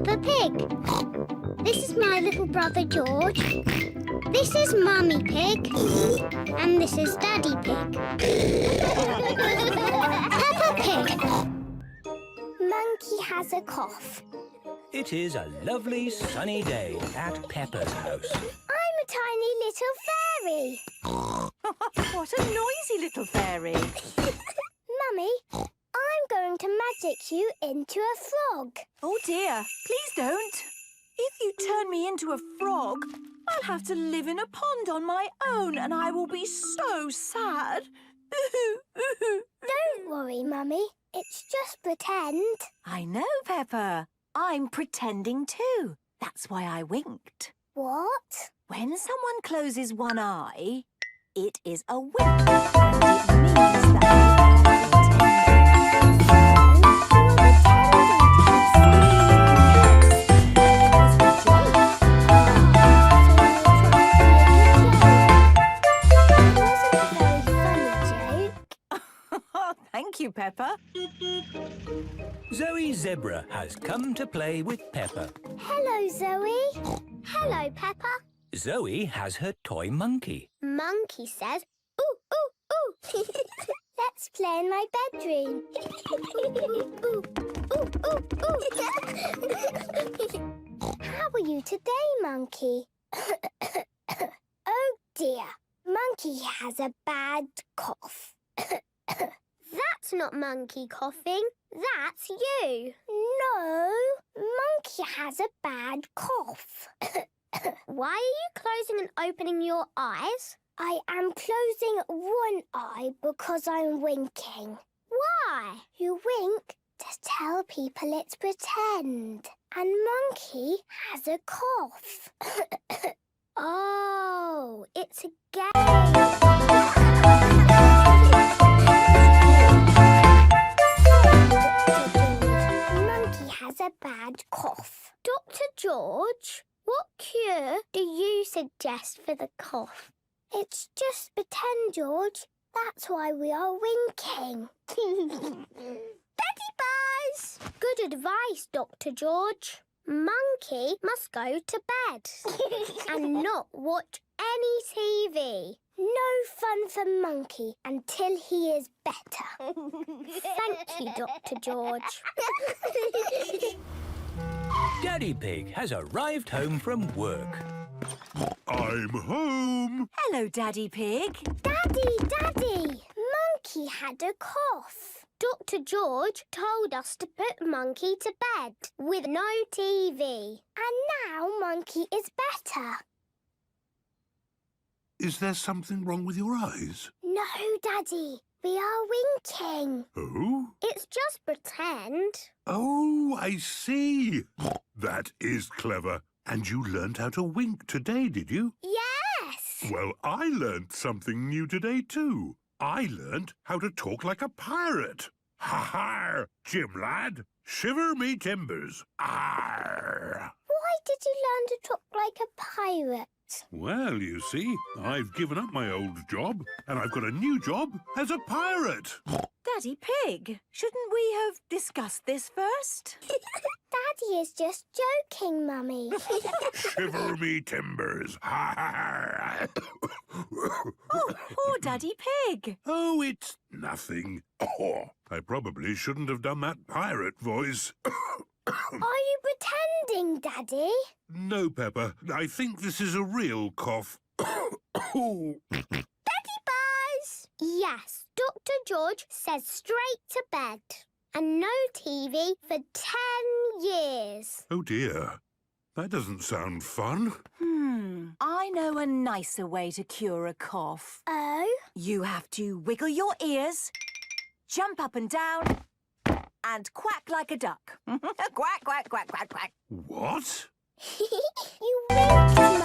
Peppa Pig. This is my little brother George. This is Mummy Pig. And this is Daddy Pig. Peppa Pig. Monkey has a cough. It is a lovely sunny day at Peppa's house. I'm a tiny little fairy. What a noisy little fairy. Mummy, I'm going to magic you into a frog. Oh dear, please don't. If you turn me into a frog, I'll have to live in a pond on my own and I will be so sad. Don't worry, Mummy. It's just pretend. I know, Peppa. I'm pretending too. That's why I winked. What? When someone closes one eye, it is a wink. And it means that Thank you, Peppa. Zoe Zebra has come to play with Peppa. Hello, Zoe. Hello, Peppa. Zoe has her toy monkey. Monkey says, ooh, ooh, ooh. Let's play in my bedroom. Ooh, ooh, ooh, ooh. How are you today, Monkey? Oh, dear. Monkey has a bad cough. That's not Monkey coughing. That's you. No, Monkey has a bad cough. Why are you closing and opening your eyes? I am closing one eye because I'm winking. Why? You wink to tell people it's pretend. And Monkey has a cough. Oh, it's a game. Monkey has a bad cough. Dr. George, what cure do you suggest for the cough? It's just pretend, George. That's why we are winking. Betty Buzz! Good advice, Dr. George. Monkey must go to bed and not watch any TV. No fun for Monkey until he is better. Thank you, Dr. George. Daddy Pig has arrived home from work. I'm home. Hello, Daddy Pig. Daddy! Monkey had a cough. Dr. George told us to put Monkey to bed with no TV. And now Monkey is better. Is there something wrong with your eyes? No, Daddy. We are winking. Oh? It's just pretend. Oh, I see. That is clever. And you learned how to wink today, did you? Yes! Well, I learned something new today too. I learned how to talk like a pirate. Ha-ha! Jim lad, shiver me timbers. Arr! Why did you learn to talk like a pirate? Well, you see, I've given up my old job and I've got a new job as a pirate. Daddy Pig, shouldn't we have discussed this first? Daddy is just joking, Mummy. Shiver me timbers. Oh, poor Daddy Pig. Oh, it's nothing. Oh, I probably shouldn't have done that pirate voice. Are you pretending, Daddy? No, Peppa. I think this is a real cough. Betty Buzz! Yes, Dr. George says straight to bed. And no TV for 10 years. Oh, dear. That doesn't sound fun. I know a nicer way to cure a cough. Oh? You have to wiggle your ears, jump up and down, and quack like a duck. Quack, quack, quack, quack, quack. What? You winked,